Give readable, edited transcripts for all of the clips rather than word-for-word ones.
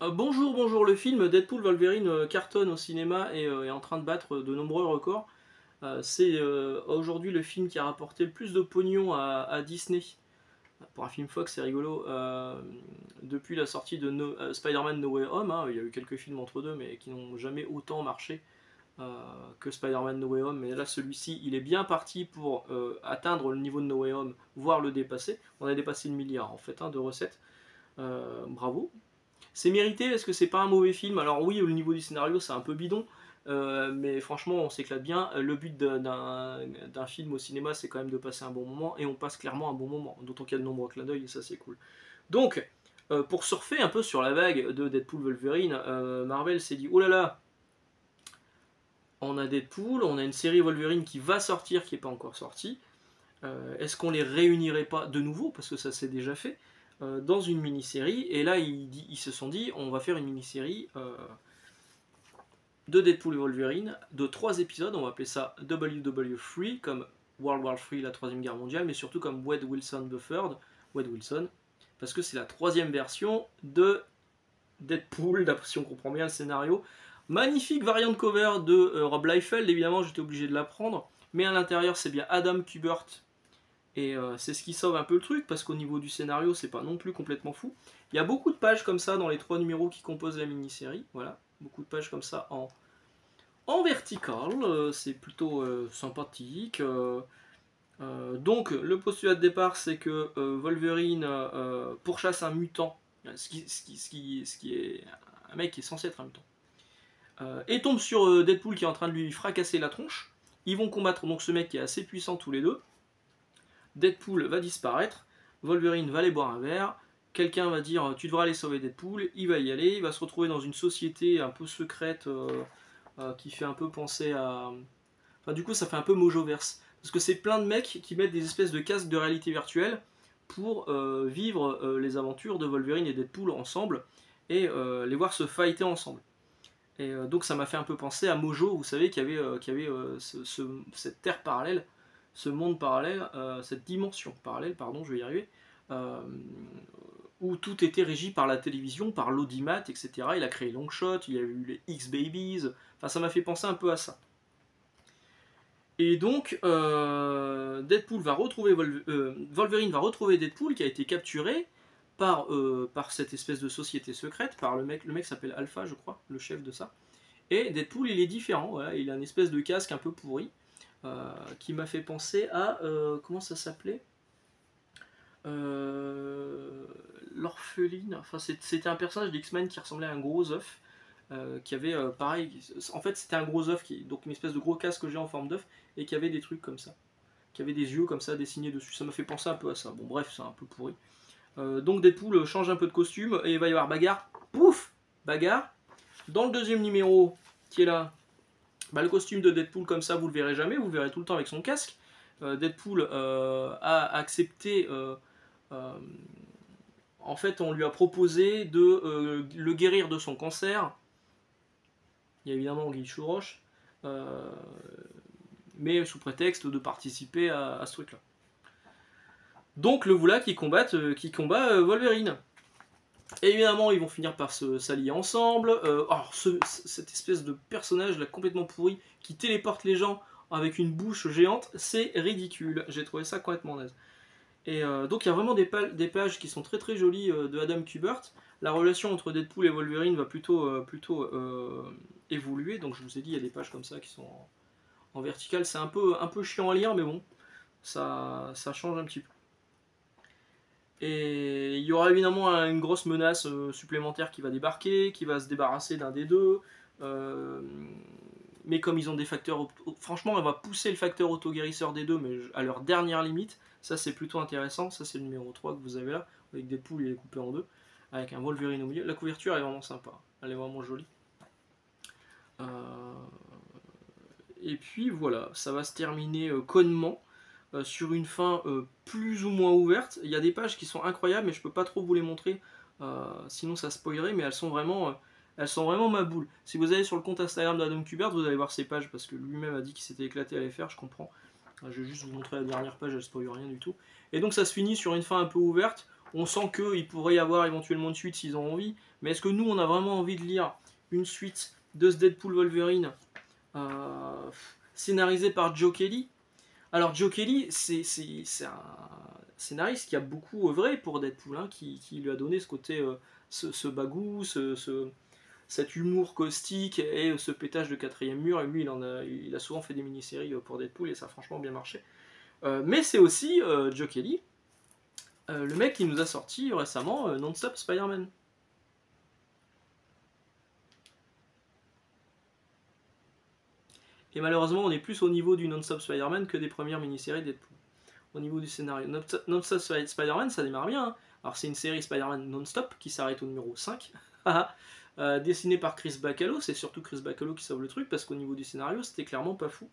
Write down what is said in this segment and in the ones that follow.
Bonjour, bonjour, le film Deadpool Wolverine cartonne au cinéma et est en train de battre de nombreux records. C'est aujourd'hui le film qui a rapporté le plus de pognon à Disney. Pour un film Fox, c'est rigolo. Depuis la sortie de Spider-Man No Way Home, hein, il y a eu quelques films entre deux, mais qui n'ont jamais autant marché que Spider-Man No Way Home. Mais là, celui-ci, il est bien parti pour atteindre le niveau de No Way Home, voire le dépasser. On a dépassé le milliard en fait de recettes. Bravo. C'est mérité parce que c'est pas un mauvais film. Alors oui, au niveau du scénario, c'est un peu bidon, mais franchement, on s'éclate bien. Le but d'un film au cinéma, c'est quand même de passer un bon moment, et on passe clairement un bon moment, d'autant qu'il y a de nombreux clins d'œil, et ça c'est cool. Donc, pour surfer un peu sur la vague de Deadpool Wolverine, Marvel s'est dit, oh là là, on a Deadpool, on a une série Wolverine qui va sortir, qui n'est pas encore sortie. Est-ce qu'on les réunirait pas de nouveau, parce que ça s'est déjà fait, dans une mini-série? Et là, ils se sont dit, on va faire une mini-série de Deadpool et Wolverine, de 3 épisodes, on va appeler ça WW3, comme World War III, la troisième guerre mondiale, mais surtout comme Wade Wilson the Third, Wade Wilson, parce que c'est la troisième version de Deadpool, si on comprend bien le scénario. Magnifique variante cover de Rob Liefeld, évidemment j'étais obligé de la prendre, mais à l'intérieur c'est bien Adam Kubert, et c'est ce qui sauve un peu le truc, parce qu'au niveau du scénario c'est pas non plus complètement fou. Il y a beaucoup de pages comme ça dans les 3 numéros qui composent la mini-série, voilà, beaucoup de pages comme ça en vertical, c'est plutôt sympathique. Donc le postulat de départ c'est que Wolverine pourchasse un mutant, ce qui est un mec qui est censé être un mutant, et tombe sur Deadpool qui est en train de lui fracasser la tronche. Ils vont combattre donc ce mec qui est assez puissant tous les deux. Deadpool va disparaître, Wolverine va aller boire un verre, quelqu'un va dire tu devras aller sauver Deadpool, il va y aller, il va se retrouver dans une société un peu secrète qui fait un peu penser à... Enfin du coup ça fait un peu Mojoverse, parce que c'est plein de mecs qui mettent des espèces de casques de réalité virtuelle pour vivre les aventures de Wolverine et Deadpool ensemble, et les voir se fighter ensemble. Et donc ça m'a fait un peu penser à Mojo, vous savez, qu'il y avait cette terre parallèle, ce monde parallèle, cette dimension parallèle, pardon, je vais y arriver, euh, où tout était régi par la télévision, par l'audimat, etc. Il a créé Longshot, il y a eu les X-Babies, enfin ça m'a fait penser un peu à ça. Et donc, Deadpool va retrouver Wolverine va retrouver Deadpool qui a été capturé par cette espèce de société secrète, par le mec s'appelle Alpha, je crois, le chef de ça. Et Deadpool, il est différent, voilà, il a une espèce de casque un peu pourri, qui m'a fait penser à... comment ça s'appelait, l'orpheline, enfin c'était un personnage d'X-Men qui ressemblait à un gros œuf, qui avait pareil, en fait c'était un gros œuf, donc une espèce de gros casque géant en forme d'œuf, et qui avait des trucs comme ça, qui avait des yeux comme ça dessinés dessus, ça m'a fait penser un peu à ça, bon bref c'est un peu pourri. Donc Deadpool change un peu de costume, et il va y avoir bagarre, pouf, bagarre. Dans le deuxième numéro, qui est là, bah, le costume de Deadpool comme ça vous le verrez jamais, vous le verrez tout le temps avec son casque. Deadpool a accepté, euh, en fait on lui a proposé de le guérir de son cancer. Il y a évidemment Guy Chouroche, euh, mais sous prétexte de participer à ce truc là. Donc le voilà qui combat Wolverine. Et évidemment, ils vont finir par s'allier ensemble. Alors, cette espèce de personnage là complètement pourri qui téléporte les gens avec une bouche géante, c'est ridicule. J'ai trouvé ça complètement naze. Et donc, il y a vraiment des pages qui sont très très jolies de Adam Kubert. La relation entre Deadpool et Wolverine va plutôt évoluer. Donc, je vous ai dit, il y a des pages comme ça qui sont en vertical. C'est un peu chiant à lire, mais bon, ça change un petit peu. Et il y aura évidemment une grosse menace supplémentaire qui va débarquer, qui va se débarrasser d'un des deux. Euh, mais comme ils ont des facteurs... Franchement, on va pousser le facteur auto-guérisseur des deux, mais à leur dernière limite. Ça, c'est plutôt intéressant. Ça, c'est le numéro 3 que vous avez là. Avec Deadpool, il est coupé en deux. Avec un Wolverine au milieu. La couverture est vraiment sympa. Elle est vraiment jolie. Euh, Et puis voilà, ça va se terminer connement, sur une fin plus ou moins ouverte. Il y a des pages qui sont incroyables, mais je peux pas trop vous les montrer, sinon ça spoilerait, mais elles sont vraiment ma boule. Si vous allez sur le compte Instagram d'Adam Kubert, vous allez voir ces pages, parce que lui-même a dit qu'il s'était éclaté à les faire, je comprends. Je vais juste vous montrer la dernière page, elle spoil rien du tout. Et donc ça se finit sur une fin un peu ouverte. On sent qu'il pourrait y avoir éventuellement une suite s'ils ont envie, Mais est-ce que nous, on a vraiment envie de lire une suite de ce Deadpool Wolverine scénarisé par Joe Kelly? Alors Joe Kelly, c'est un scénariste qui a beaucoup œuvré pour Deadpool, hein, qui lui a donné ce côté, ce bagou, cet humour caustique et ce pétage de quatrième mur. Et lui, il a souvent fait des mini-séries pour Deadpool et ça a franchement bien marché. Mais c'est aussi Joe Kelly, le mec qui nous a sorti récemment Non-Stop Spider-Man. Et malheureusement, on est plus au niveau du Non-Stop Spider-Man que des premières mini-séries Deadpool. Au niveau du scénario, Non-Stop Spider-Man, ça démarre bien. Hein. Alors, c'est une série Spider-Man non-stop qui s'arrête au numéro 5. Dessinée par Chris Bachalo, c'est surtout Chris Bachalo qui sauve le truc parce qu'au niveau du scénario, c'était clairement pas fou.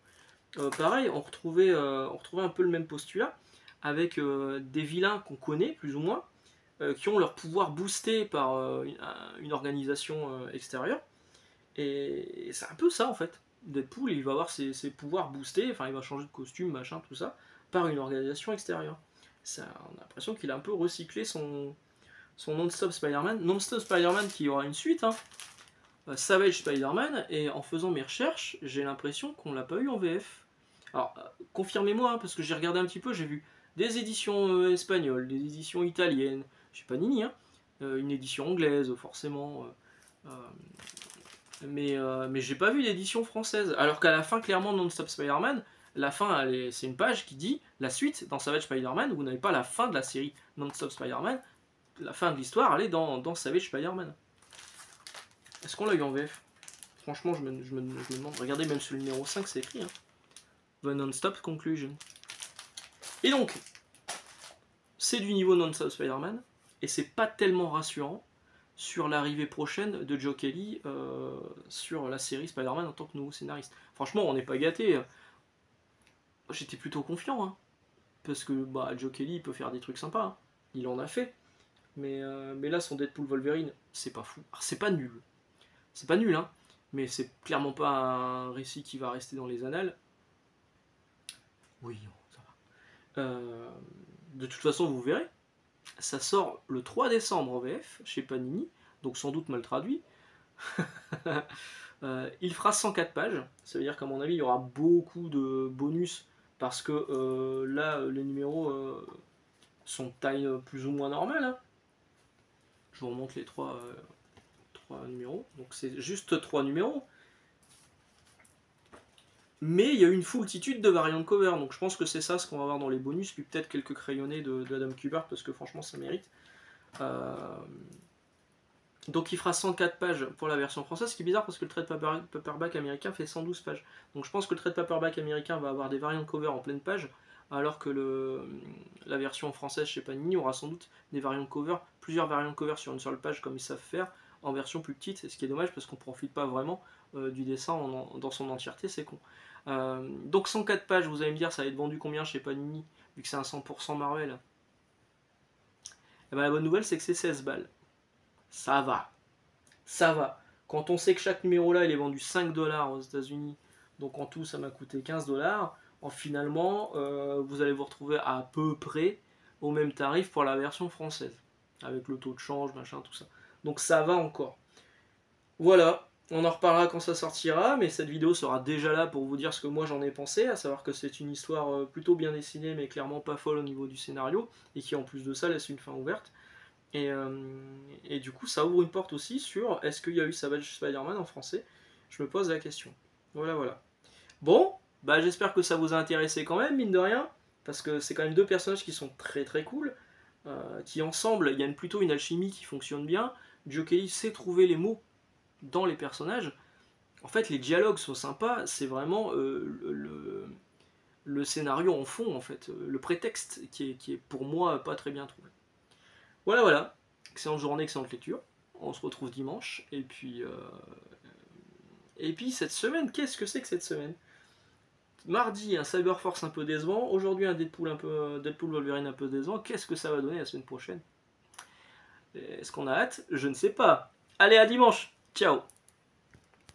Pareil, on retrouvait un peu le même postulat avec des vilains qu'on connaît plus ou moins, qui ont leur pouvoir boosté par une organisation extérieure. Et c'est un peu ça en fait. Deadpool, il va avoir ses pouvoirs boostés, enfin il va changer de costume, machin, tout ça, par une organisation extérieure. On a l'impression qu'il a un peu recyclé son Non-Stop Spider-Man. Non-Stop Spider-Man qui aura une suite, hein. Savage Spider-Man, et en faisant mes recherches, j'ai l'impression qu'on l'a pas eu en VF. Alors, confirmez-moi, hein, parce que j'ai regardé un petit peu, j'ai vu des éditions espagnoles, des éditions italiennes, je sais pas Nini, hein, une édition anglaise, forcément. Mais j'ai pas vu d'édition française. Alors qu'à la fin, clairement, Non-Stop Spider-Man, la fin, c'est une page qui dit la suite dans Savage Spider-Man. Vous n'avez pas la fin de la série Non-Stop Spider-Man. La fin de l'histoire, elle est dans Savage Spider-Man. Est-ce qu'on l'a eu en VF? Franchement, je me demande. Regardez, même sur le numéro 5, c'est écrit. Hein. The Non-Stop Conclusion. Et donc, c'est du niveau Non-Stop Spider-Man. Et c'est pas tellement rassurant sur l'arrivée prochaine de Joe Kelly sur la série Spider-Man en tant que nouveau scénariste. Franchement, on n'est pas gâté. J'étais plutôt confiant, hein, parce que Joe Kelly il peut faire des trucs sympas. Hein. Il en a fait. Mais là, son Deadpool Wolverine, c'est pas fou. Alors, c'est pas nul. C'est pas nul, hein, mais c'est clairement pas un récit qui va rester dans les annales. Oui, ça va. De toute façon, vous verrez. Ça sort le 3 décembre en VF chez Panini, donc sans doute mal traduit. Il fera 104 pages, ça veut dire qu'à mon avis il y aura beaucoup de bonus parce que là les numéros sont de taille plus ou moins normale. Hein. Je vous remonte les 3 numéros, donc c'est juste 3 numéros. Mais il y a une foultitude de variantes cover, donc je pense que c'est ça ce qu'on va voir dans les bonus, puis peut-être quelques crayonnés d'Adam Kubert, parce que franchement ça mérite. Donc il fera 104 pages pour la version française, ce qui est bizarre parce que le trade paperback américain fait 112 pages. Donc je pense que le trade paperback américain va avoir des variantes cover en pleine page, alors que la version française chez Panini aura sans doute des variantes cover, plusieurs variantes cover sur une seule page comme ils savent faire, en version plus petite, ce qui est dommage parce qu'on ne profite pas vraiment du dessin dans son entièreté, c'est con. Donc 104 pages, vous allez me dire, ça va être vendu combien chez Panini, vu que c'est un 100% Marvel? Et ben, la bonne nouvelle, c'est que c'est 16 balles. Ça va. Ça va. Quand on sait que chaque numéro là, il est vendu 5$ aux États-Unis, donc en tout, ça m'a coûté 15$, finalement, vous allez vous retrouver à peu près au même tarif pour la version française, avec le taux de change, machin, tout ça. Donc ça va encore. Voilà, on en reparlera quand ça sortira, mais cette vidéo sera déjà là pour vous dire ce que moi j'en ai pensé, à savoir que c'est une histoire plutôt bien dessinée, mais clairement pas folle au niveau du scénario, et qui en plus de ça laisse une fin ouverte. Et du coup, ça ouvre une porte aussi sur est-ce qu'il y a eu Savage Spider-Man en français? Je me pose la question. Voilà. Bon, j'espère que ça vous a intéressé quand même, mine de rien, parce que c'est quand même deux personnages qui sont très très cool, qui ensemble, il y a plutôt une alchimie qui fonctionne bien. Joe Kelly sait trouver les mots dans les personnages. En fait, les dialogues sont sympas, c'est vraiment le scénario en fond, en fait, le prétexte qui est pour moi pas très bien trouvé. Voilà. Excellente journée, excellente lecture. On se retrouve dimanche. Et puis cette semaine, qu'est-ce que c'est que cette semaine? Mardi, un Cyberforce un peu décevant. Aujourd'hui, un Deadpool Wolverine un peu décevant. Qu'est-ce que ça va donner la semaine prochaine? Est-ce qu'on a hâte? Je ne sais pas. Allez, à dimanche. Ciao.